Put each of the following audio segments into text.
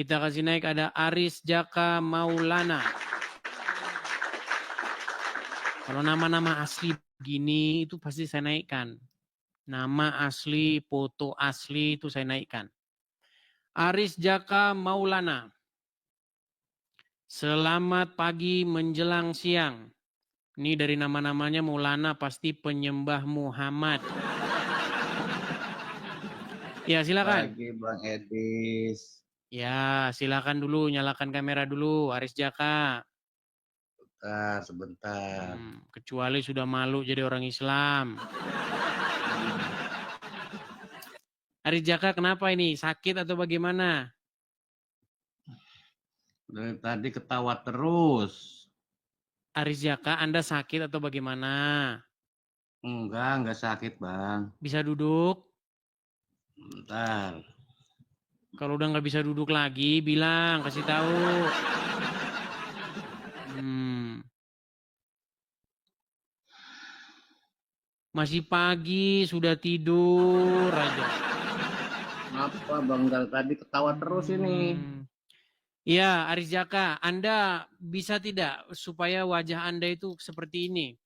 Kita kasih naik ada Aris Jaka Maulana. Kalau nama-nama asli begini itu pasti saya naikkan. Nama asli, foto asli itu saya naikkan. Aris Jaka Maulana. Selamat pagi menjelang siang. Ini dari nama-namanya Maulana pasti penyembah Muhammad. Ya silakan. Pagi Bang Edis. Ya silakan dulu, nyalakan kamera dulu Aris Jaka. Sebentar. Kecuali sudah malu jadi orang Islam. Aris Jaka kenapa ini? Sakit atau bagaimana? Dari tadi ketawa terus. Aris Jaka, Anda sakit atau bagaimana? Enggak sakit Bang. Bisa duduk? Bentar. Kalau udah nggak bisa duduk lagi, bilang, kasih tahu. Masih pagi, sudah tidur aja. Kenapa Bang dari tadi ketawa terus ini? Iya, Aris Jaka, Anda bisa tidak supaya wajah Anda itu seperti ini?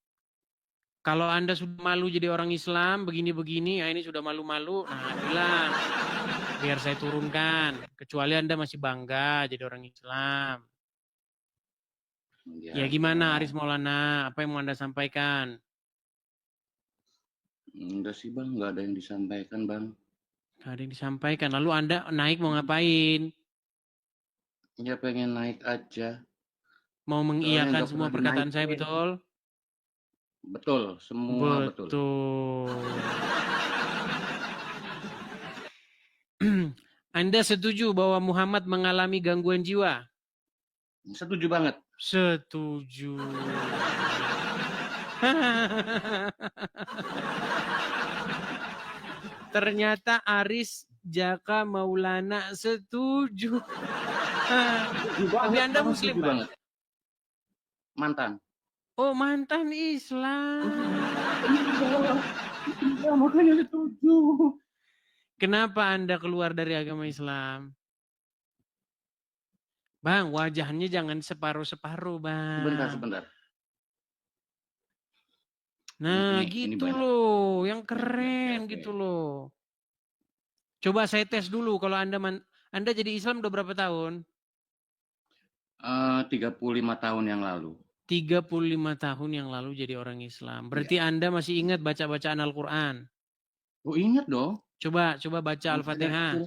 Kalau Anda sudah malu jadi orang Islam, begini-begini, ya ini sudah malu-malu, nah bilang, biar saya turunkan. Kecuali Anda masih bangga jadi orang Islam. Ya gimana Aris Maulana, apa yang mau Anda sampaikan? Enggak sih Bang, enggak ada yang disampaikan Bang. Nggak ada yang disampaikan, lalu Anda naik mau ngapain? Ya pengen naik aja. Mau mengiyakan semua perkataan saya, betul? Betul, semua betul. Anda setuju bahwa Muhammad mengalami gangguan jiwa? Setuju banget. Setuju. Ternyata Aris Jaka Maulana setuju. Tapi Anda Muslim, Bang? Mantan. Oh, mantan Islam. Ya, makanya setuju. Kenapa Anda keluar dari agama Islam? Bang, wajahnya jangan separuh-separuh, Bang. Sebentar. Nah, gitu loh. Yang keren gitu loh. Coba saya tes dulu kalau Anda jadi Islam udah berapa tahun? 35 tahun yang lalu. 35 tahun yang lalu jadi orang Islam. Berarti Anda masih ingat baca bacaan Al-Quran? Oh, ingat dong. Coba baca Al-Fatihah.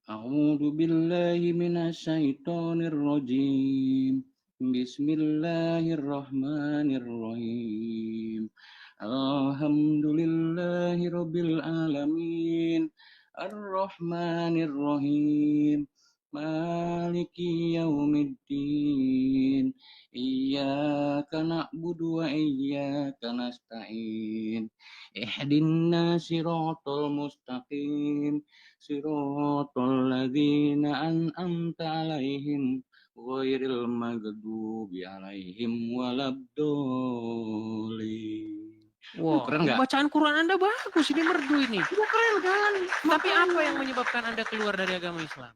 A'udzu billahi minasyaitonir rajim. Bismillahirrahmanirrahim. Alhamdulillahirabbil alamin. Ar-Rahmanir-Rahim. Maliki yaumiddin. Iyyaka na'budu wa iyyaka nasta'in. Ihdina siratal mustaqim. Siratal ladzina an'amta 'alaihim ghairil maghdubi 'alaihim waladdallin. Wow, keren nggak? Bacaan Quran Anda bagus, ini merdu ini. Keren kan? Tapi apa yang menyebabkan Anda keluar dari agama Islam?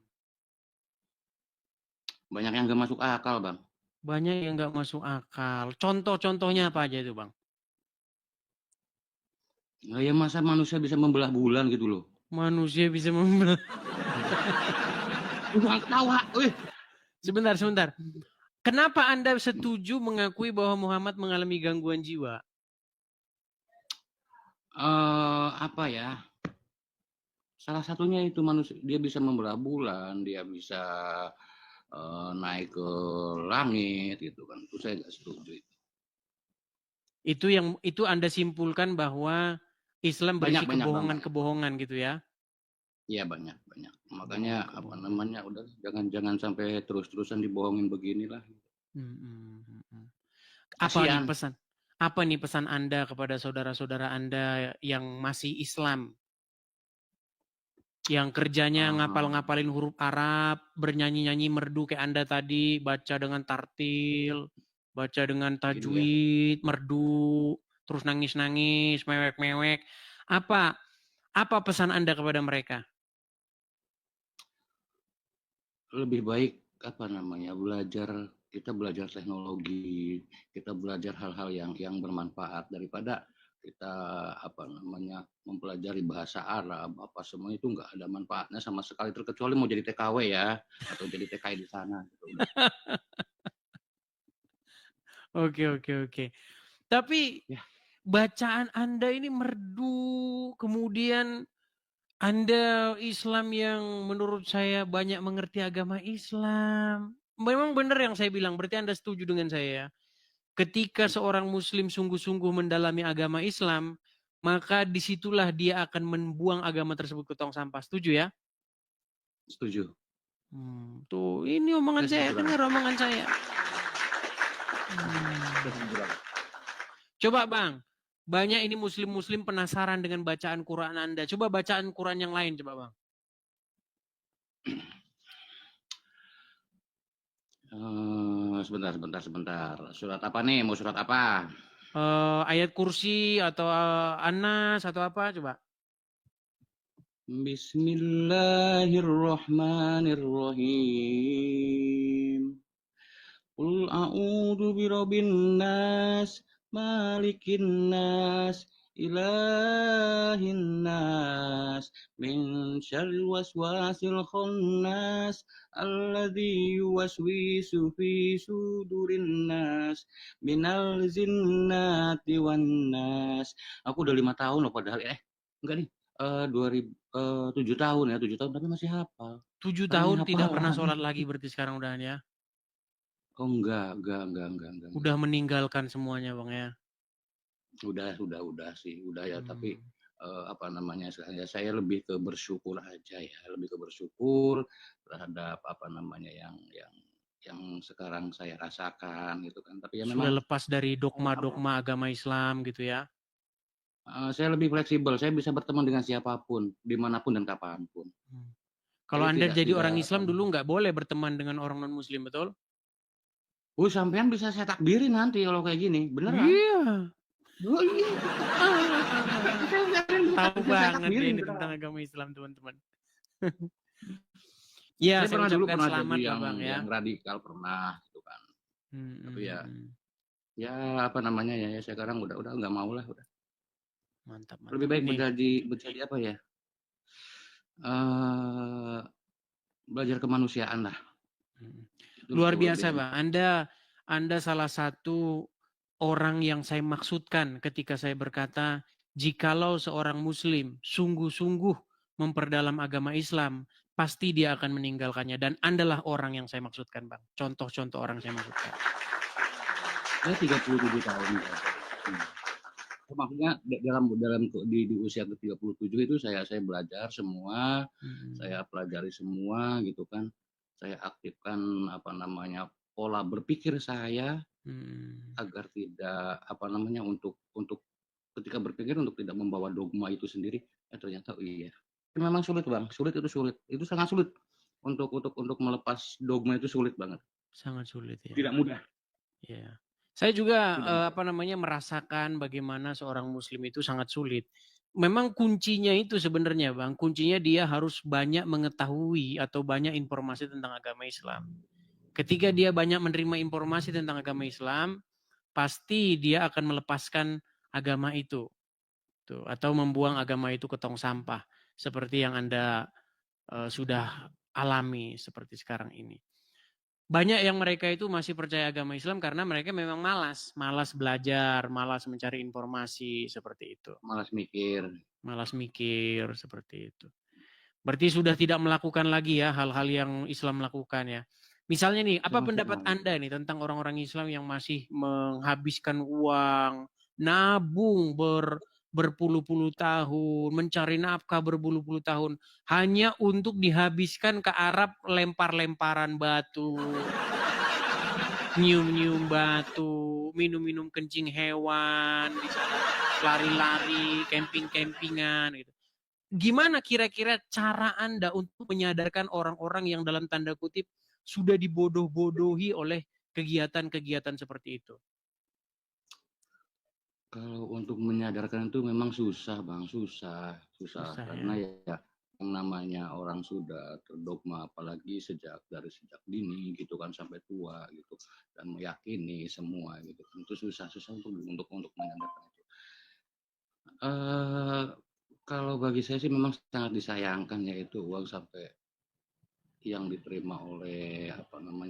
Banyak yang nggak masuk akal, Bang. Banyak yang nggak masuk akal. Contoh-contohnya apa aja itu, Bang? Nah, ya masa manusia bisa membelah bulan gitu loh. Manusia bisa membelah. Jangan ketawa, wih. Sebentar. Kenapa Anda setuju mengakui bahwa Muhammad mengalami gangguan jiwa? Apa ya? Salah satunya itu manusia, dia bisa membelah bulan, dia bisa naik ke langit gitu kan. Itu saya nggak setuju itu. Itu Anda simpulkan bahwa Islam berisi kebohongan-kebohongan gitu ya? Iya banyak. Makanya udah jangan sampai terus-terusan dibohongin beginilah. Apa nih pesan Anda kepada saudara-saudara Anda yang masih Islam? Yang kerjanya ngapal-ngapalin huruf Arab, bernyanyi-nyanyi merdu kayak Anda tadi, baca dengan tartil, baca dengan tajwid, merdu, terus nangis-nangis, mewek-mewek. Apa pesan Anda kepada mereka? lebih baik apa namanya kita belajar teknologi, kita belajar hal-hal yang bermanfaat daripada kita apa namanya mempelajari bahasa Arab apa semua itu nggak ada manfaatnya sama sekali terkecuali mau jadi TKW ya atau jadi TKI di sana gitu udah. Oke, oke, oke. Tapi Ya, bacaan Anda ini merdu, kemudian Anda Islam yang menurut saya banyak mengerti agama Islam. Memang benar yang saya bilang, berarti Anda setuju dengan saya ya. Ketika seorang muslim sungguh-sungguh mendalami agama Islam, maka disitulah dia akan membuang agama tersebut ke tong sampah. Setuju ya? setuju. Tuh, ini omongan Saya saya, setuju banget. dengar omongan saya. Saya setuju banget. Coba Bang, banyak ini muslim-muslim penasaran dengan bacaan Quran Anda. Coba bacaan Quran yang lain coba Bang. Sebentar. Surat apa nih? Mau surat apa? Ayat kursi atau Anas atau apa coba? Bismillahirrahmanirrahim. Qul a'udzu birabbin nas, malikin nas, ilahin nas, min syarril waswasil khannas, alladzi yuwaswisu fi sudurin nas, minal jinnati wan nas. Aku udah 5 tahun loh padahal enggak nih. 7 tahun ya, 7 tahun tapi masih hafal. 7 Saking tahun tidak pernah hafalannya. sholat lagi berarti sekarang udahan ya. Oh enggak. Udah meninggalkan semuanya Bang ya. Udah sih, udah ya. Tapi Hmm. apa namanya ya saya lebih ke bersyukur aja ya, lebih ke bersyukur terhadap apa namanya yang sekarang saya rasakan gitu kan. Tapi ya Sudah memang lepas dari dogma-dogma agama Islam gitu ya. saya lebih fleksibel. Saya bisa berteman dengan siapapun, dimanapun dan kapanpun. Hmm. Kalau Jadi Anda tidak jadi tidak orang apa. Islam dulu nggak boleh berteman dengan orang non-Muslim, betul? Sampean bisa saya takbirin nanti kalau kayak gini, beneran. Iya. Oh iya, Tahu bisa saya banget dia takbirin ini tentang beneran. agama Islam, teman-teman. Ya, Saya saya pernah dulu ucapkan pernah jadi selamat lah yang Bang ya. yang radikal pernah gitu kan. Hmm, Tapi hmm, ya hmm, hmm. ya apa namanya ya sekarang udah nggak mau lah udah. Mantap, Lebih mantap. baik Ini menjadi apa ya? eh Belajar kemanusiaan lah. hmm, Itu luar jauh lebih biasa enak. Bang. Anda salah satu orang yang saya maksudkan ketika saya berkata, jikalau seorang Muslim sungguh-sungguh memperdalam agama Islam, pasti dia akan meninggalkannya. Dan Andalah orang yang saya maksudkan, Bang. Contoh-contoh orang saya maksudkan. Saya 37 tahun ya. Maksudnya dalam di usia ke-37 itu saya belajar semua, saya pelajari semua gitu kan. Saya aktifkan apa namanya pola berpikir saya agar tidak apa namanya untuk ketika berpikir untuk tidak membawa dogma itu sendiri. Ternyata iya. Memang sulit bang, sulit itu sangat sulit untuk melepas dogma itu sulit banget. Sangat sulit ya. Tidak mudah. Ya. Saya juga Tidak mudah. apa namanya merasakan bagaimana seorang muslim itu sangat sulit. Memang kuncinya itu sebenarnya Bang, kuncinya dia harus banyak mengetahui atau banyak informasi tentang agama Islam. Ketika dia banyak menerima informasi tentang agama Islam, pasti dia akan melepaskan agama itu. Tuh, atau membuang agama itu ke tong sampah seperti yang Anda sudah alami seperti sekarang ini. Banyak yang mereka itu masih percaya agama Islam karena mereka memang malas belajar, malas mencari informasi seperti itu. Malas mikir. Malas mikir seperti itu. Berarti sudah tidak melakukan lagi ya hal-hal yang Islam lakukan ya. Misalnya nih, apa Sama pendapat sekali. Anda nih tentang orang-orang Islam yang masih menghabiskan uang, nabung berpuluh-puluh tahun, mencari nafkah berpuluh-puluh tahun hanya untuk dihabiskan ke Arab lempar-lemparan batu, nyium-nyium batu, minum-minum kencing hewan, di sana lari-lari, camping-campingan gitu. Gimana kira-kira cara Anda untuk menyadarkan orang-orang yang dalam tanda kutip sudah dibodoh-bodohi oleh kegiatan-kegiatan seperti itu? Kalau untuk menyadarkan itu memang susah bang, susah Susah karena ya. ya yang namanya orang sudah terdogma, apalagi dari sejak dini gitu kan sampai tua gitu, dan meyakini semua gitu, itu susah untuk menyadarkan itu. Kalau bagi saya sih memang sangat disayangkan yaitu uang sampai yang diterima oleh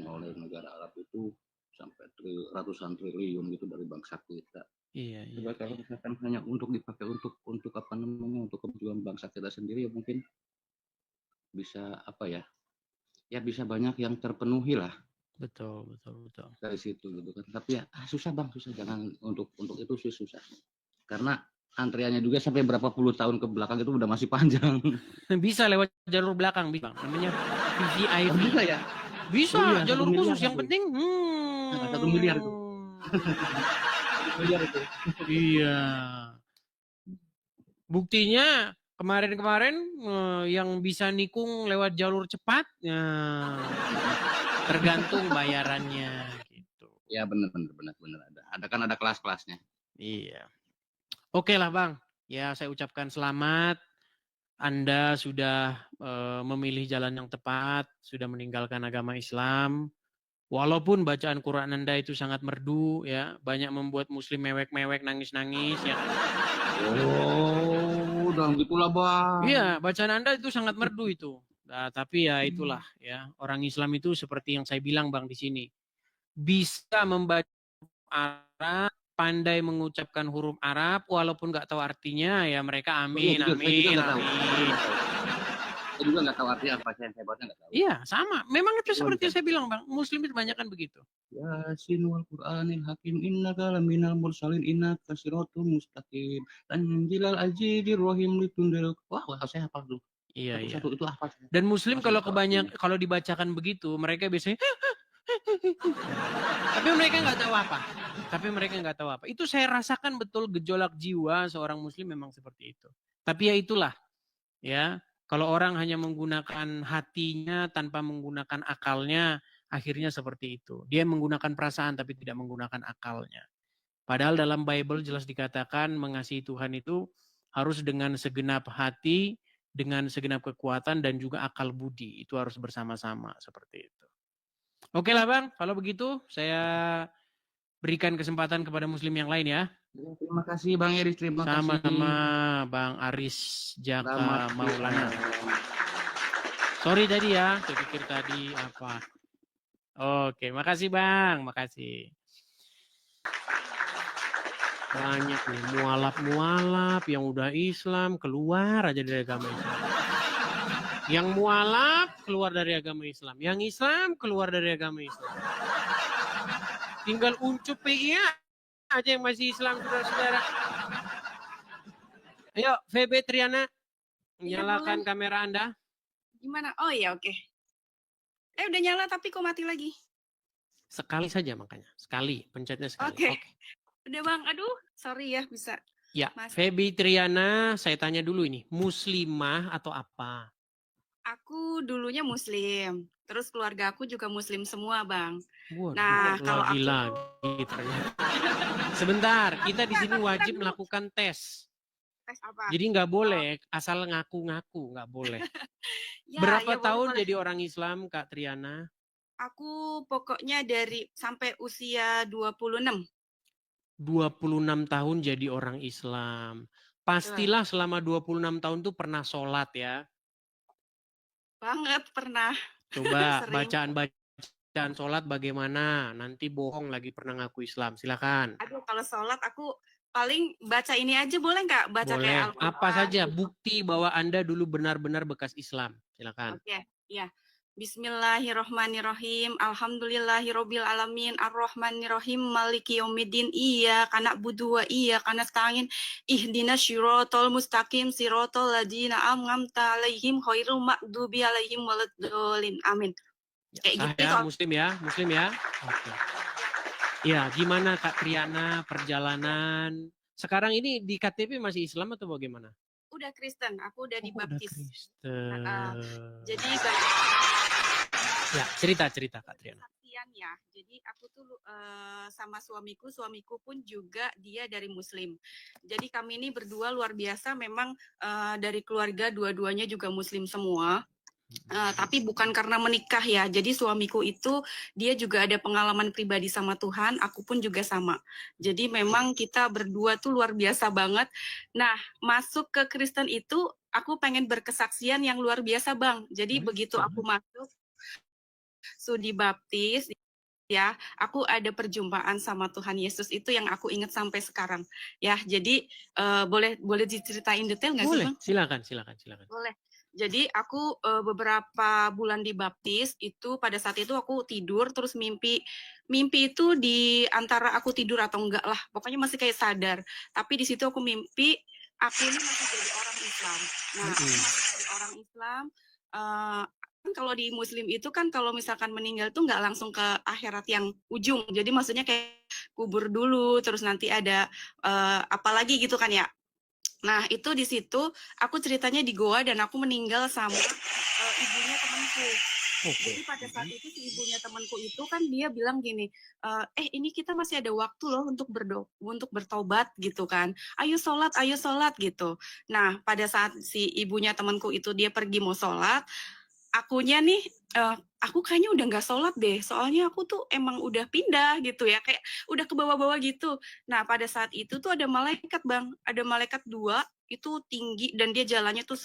oleh negara Arab itu sampai ratusan triliun gitu dari bangsa kita. Iya. Coba kalau misalkan hanya untuk dipakai untuk untuk kebutuhan bangsa kita sendiri, ya mungkin bisa ya bisa banyak yang terpenuhi lah Betul. dari situ gitu kan. Tapi ya susah bang, susah, jangan untuk itu sih susah. Karena antriannya juga sampai berapa puluh tahun ke belakang itu udah masih panjang. Bisa lewat jalur belakang, bisa. Namanya VVIP. Bisa ya? Bisa, Oh iya, jalur 1 miliar khusus. Yang itu. penting, 1 miliar itu. 1 miliar itu. Iya. Buktinya kemarin-kemarin yang bisa nikung lewat jalur cepat, tergantung bayarannya gitu. Ya benar ada kelas-kelasnya. Iya. Oke lah Bang, ya saya ucapkan selamat. Anda sudah memilih jalan yang tepat, sudah meninggalkan agama Islam. Walaupun bacaan Quran Anda itu sangat merdu, ya, banyak membuat Muslim mewek-mewek, nangis-nangis, ya. Oh, udah gitulah bang. Iya, bacaan Anda itu sangat merdu itu. Nah, tapi ya itulah, ya, orang Islam itu seperti yang saya bilang Bang di sini, bisa membaca Arab, pandai mengucapkan huruf Arab, walaupun nggak tahu artinya, ya mereka amin, amin, amin. Saya juga nggak tahu artinya apa, saya hebatnya nggak tahu. Iya, sama. Memang itu seperti saya bilang, Bang. Muslim itu banyak kan begitu. Yasin wal Qur'anil Hakim innaka laminal mursalin innaka siratul mustaqim tanjilal azidir rahim litundil. Wah, saya hafal dulu. Iya. Satu itu apa? Dan Muslim kalau dibacakan begitu, mereka biasanya tapi mereka nggak tahu apa. Itu saya rasakan betul gejolak jiwa seorang Muslim memang seperti itu. Tapi ya itulah, ya. Kalau orang hanya menggunakan hatinya tanpa menggunakan akalnya, akhirnya seperti itu. Dia menggunakan perasaan tapi tidak menggunakan akalnya. Padahal dalam Bible jelas dikatakan mengasihi Tuhan itu harus dengan segenap hati, dengan segenap kekuatan dan juga akal budi. Itu harus bersama-sama seperti itu. Oke lah Bang, kalau begitu saya berikan kesempatan kepada Muslim yang lain ya. Terima kasih Bang Iris, terima kasih. Sama-sama Bang Aris Jaka Maulana. Sorry tadi ya, saya pikir tadi apa. Oke, makasih Bang, makasih. Banyak nih mualaf-mualaf yang udah Islam keluar aja dari agama Islam. Yang mualaf keluar dari agama Islam, yang Islam keluar dari agama Islam. Tinggal uncup PIA aja yang masih Islam, saudara-saudara. Ayo, VB Triana, nyalakan kamera Anda. Gimana? Oh iya, oke. Udah nyala tapi kok mati lagi? Sekali saja makanya. Sekali, pencetnya sekali. Oke. Udah Bang, aduh, sorry ya bisa. Ya, VB Triana, saya tanya dulu ini, muslimah atau apa? Aku dulunya Muslim, terus keluarga aku juga Muslim semua, Bang. Waduh, nah, kalau lagi ternyata. Sebentar, kita di sini wajib melakukan tes. Tes apa? Jadi nggak boleh asal ngaku-ngaku, nggak boleh. Berapa tahun boleh. Jadi orang Islam, Kak Triana? Aku pokoknya sampai usia 26. 26 tahun jadi orang Islam. Pastilah selama 26 tahun tuh pernah sholat ya. Banget pernah. Coba bacaan sholat bagaimana? Nanti bohong lagi pernah ngaku Islam. Silakan. Aduh, kalau sholat aku paling baca ini aja, boleh nggak? Baca boleh. Kayak Al-Quran. Apa saja bukti bahwa Anda dulu benar-benar bekas Islam. Silakan. Oke, ya. Bismillahirrohmanirrohim. Alhamdulillahirobbil alamin. Arrohmanirrohim. Maliki yaumiddin. Iyyaka na'budu wa iyyaka nasta'in. Ihdinas syiratal mustaqim. Siratal ladzina an'amta 'alaihim ghairil maghdubi 'alaihim waladdallin. Amin. Kayak gitu ya, Muslim ya. Oke. Ya, gimana Kak Triana perjalanan? Sekarang ini di KTP masih Islam atau bagaimana? Udah Kristen, aku udah dibaptis. Kristen. Jadi ya, cerita Kak Triana. Kesaksian kebetulan ya, jadi aku tuh sama suamiku pun juga dia dari Muslim. Jadi kami ini berdua luar biasa, memang dari keluarga dua-duanya juga Muslim semua. Tapi bukan karena menikah ya. Jadi suamiku itu dia juga ada pengalaman pribadi sama Tuhan, aku pun juga sama. Jadi memang kita berdua tuh luar biasa banget. Nah, masuk ke Kristen itu aku pengen berkesaksian yang luar biasa, Bang. Jadi begitu aku masuk studi baptis ya, aku ada perjumpaan sama Tuhan Yesus, itu yang aku ingat sampai sekarang. Ya, jadi boleh diceritain detail nggak sih, Boleh, Bang? silakan. Boleh. Jadi aku beberapa bulan dibaptis itu pada saat itu aku tidur terus mimpi itu di antara aku tidur atau enggak lah, pokoknya masih kayak sadar. Tapi di situ aku mimpi aku ini masih jadi orang Islam. Nah, aku masih jadi orang Islam. Kan kalau di Muslim itu kan kalau misalkan meninggal tuh nggak langsung ke akhirat yang ujung. Jadi maksudnya kayak kubur dulu, terus nanti ada apa lagi gitu kan ya. Nah, itu di situ aku ceritanya di goa dan aku meninggal sama ibunya temanku. Jadi pada saat itu si ibunya temanku itu kan dia bilang gini, ini kita masih ada waktu loh untuk bertobat gitu kan. Ayo sholat gitu. Nah, pada saat si ibunya temanku itu dia pergi mau sholat, akunya nih, aku kayaknya udah nggak sholat deh, soalnya aku tuh emang udah pindah gitu ya, kayak udah ke bawah-bawah gitu. Nah, pada saat itu tuh ada malaikat, Bang. Ada malaikat 2, itu tinggi dan dia jalannya tuh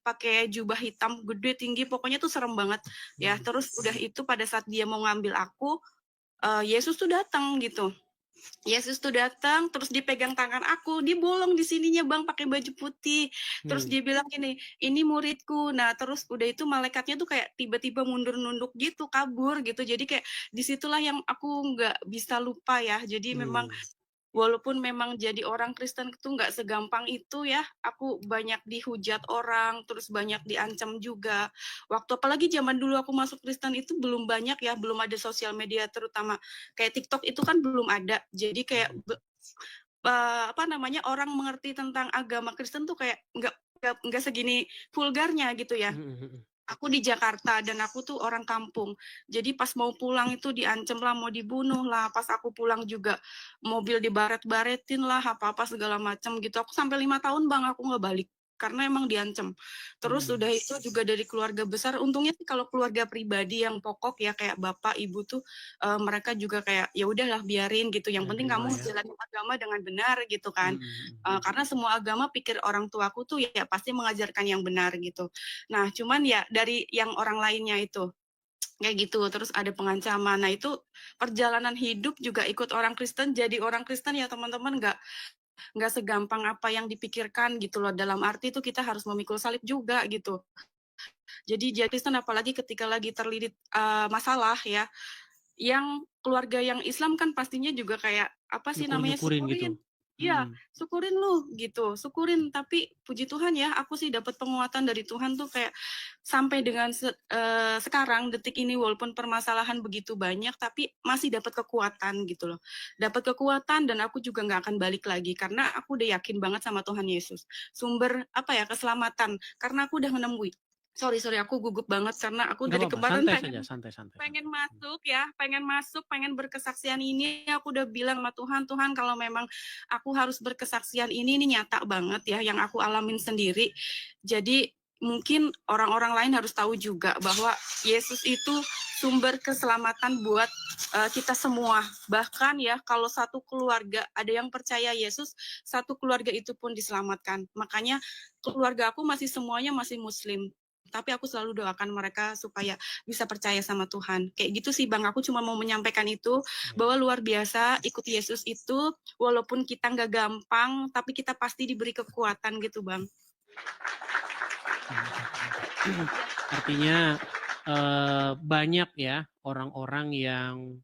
pakai jubah hitam gede tinggi, pokoknya tuh serem banget. Ya, terus udah itu pada saat dia mau ngambil aku, Yesus tuh datang gitu. Yesus tuh datang, terus dipegang tangan aku, dia bolong di sininya Bang, pakai baju putih. Terus dia bilang gini, ini muridku. Nah, terus udah itu malaikatnya tuh kayak tiba-tiba mundur nunduk gitu, kabur gitu. Jadi kayak disitulah yang aku nggak bisa lupa ya. Jadi memang walaupun memang jadi orang Kristen itu nggak segampang itu ya, aku banyak dihujat orang, terus banyak diancam juga. Waktu apalagi zaman dulu aku masuk Kristen itu belum banyak ya, belum ada sosial media terutama kayak TikTok itu kan belum ada. Jadi kayak orang mengerti tentang agama Kristen tuh kayak nggak segini vulgarnya gitu ya. Aku di Jakarta dan aku tuh orang kampung. Jadi pas mau pulang itu diancam lah, mau dibunuh lah. Pas aku pulang juga mobil dibaret-baretin lah, apa-apa segala macam gitu. Aku sampai 5 tahun Bang aku nggak balik karena emang diancam. Terus udah itu juga dari keluarga besar. Untungnya sih kalau keluarga pribadi yang pokok ya kayak bapak ibu tuh mereka juga kayak ya udahlah biarin gitu. Yang penting kamu jalanin agama dengan benar gitu kan. Karena semua agama pikir orang tuaku tuh ya pasti mengajarkan yang benar gitu. Nah, cuman ya dari yang orang lainnya itu kayak gitu, terus ada pengancaman. Nah, itu perjalanan hidup juga ikut orang Kristen, jadi orang Kristen ya teman-teman nggak segampang apa yang dipikirkan gitu loh. Dalam arti itu kita harus memikul salib juga gitu. Jadi Kristen apalagi ketika lagi terlilit masalah ya, yang keluarga yang Islam kan pastinya juga kayak apa sih namanya syukurin gitu. Iya, syukurin lu gitu, syukurin. Tapi puji Tuhan ya, aku sih dapat penguatan dari Tuhan tuh kayak sampai dengan sekarang detik ini walaupun permasalahan begitu banyak, tapi masih dapat kekuatan gitu loh. Dapat kekuatan dan aku juga nggak akan balik lagi karena aku udah yakin banget sama Tuhan Yesus. Sumber keselamatan karena aku udah menemui. Sorry, aku gugup banget karena aku dari kemarin santai. pengen masuk, pengen berkesaksian ini. Aku udah bilang sama Tuhan kalau memang aku harus berkesaksian ini nyata banget ya yang aku alamin sendiri. Jadi mungkin orang-orang lain harus tahu juga bahwa Yesus itu sumber keselamatan buat kita semua. Bahkan ya kalau satu keluarga ada yang percaya Yesus, satu keluarga itu pun diselamatkan. Makanya keluarga aku masih semuanya masih Muslim. Tapi aku selalu doakan mereka supaya bisa percaya sama Tuhan. Kayak gitu sih Bang, aku cuma mau menyampaikan itu, bahwa luar biasa ikut Yesus itu, walaupun kita nggak gampang, tapi kita pasti diberi kekuatan gitu Bang. Artinya banyak ya orang-orang yang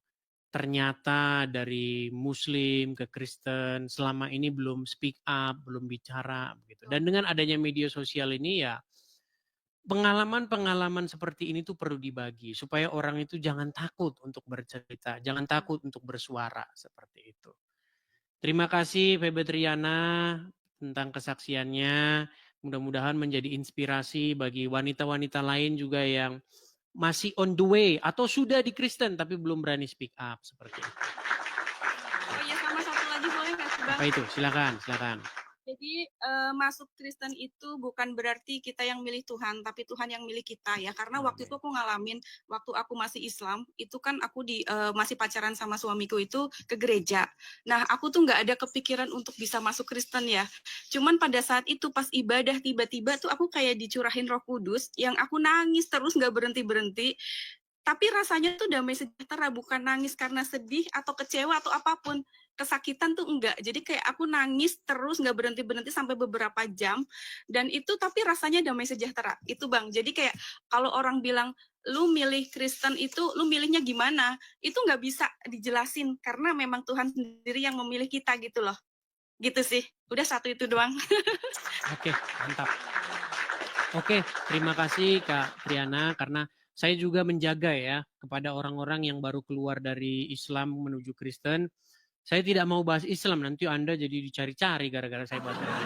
ternyata dari Muslim ke Kristen selama ini belum speak up, belum bicara begitu. Dan dengan adanya media sosial ini ya pengalaman-pengalaman seperti ini tuh perlu dibagi supaya orang itu jangan takut untuk bercerita, jangan takut untuk bersuara seperti itu. Terima kasih Febe Triana tentang kesaksiannya. Mudah-mudahan menjadi inspirasi bagi wanita-wanita lain juga yang masih on the way atau sudah di Kristen tapi belum berani speak up seperti itu. Oh iya, sama satu lagi boleh nggak sih, Bang? Apa itu? Silakan, silakan. Jadi masuk Kristen itu bukan berarti kita yang milih Tuhan, tapi Tuhan yang milih kita ya. Karena waktu itu aku ngalamin, waktu aku masih Islam, itu kan aku masih pacaran sama suamiku itu ke gereja. Nah, aku tuh nggak ada kepikiran untuk bisa masuk Kristen ya. Cuman pada saat itu pas ibadah tiba-tiba tuh aku kayak dicurahin Roh Kudus, yang aku nangis terus nggak berhenti-berhenti. Tapi rasanya tuh damai sejahtera, bukan nangis karena sedih atau kecewa atau apapun. Kesakitan tuh enggak. Jadi kayak aku nangis terus nggak berhenti-berhenti sampai beberapa jam. Dan itu tapi rasanya damai sejahtera. Itu Bang. Jadi kayak kalau orang bilang, lu milih Kristen itu, lu milihnya gimana? Itu nggak bisa dijelasin. Karena memang Tuhan sendiri yang memilih kita gitu loh. Gitu sih. Udah satu itu doang. Oke, mantap. Oke, terima kasih Kak Triana karena saya juga menjaga ya kepada orang-orang yang baru keluar dari Islam menuju Kristen. Saya tidak mau bahas Islam, nanti Anda jadi dicari-cari gara-gara saya bahas Islam.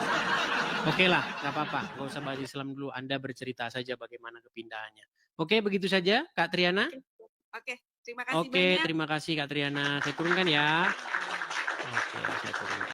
Oke lah, nggak apa-apa, nggak usah bahas Islam dulu. Anda bercerita saja bagaimana kepindahannya. Oke, begitu saja Kak Triana. Oke, terima kasih Oke, banyak. terima kasih Kak Triana. Saya turunkan ya. Oke, saya turunkan.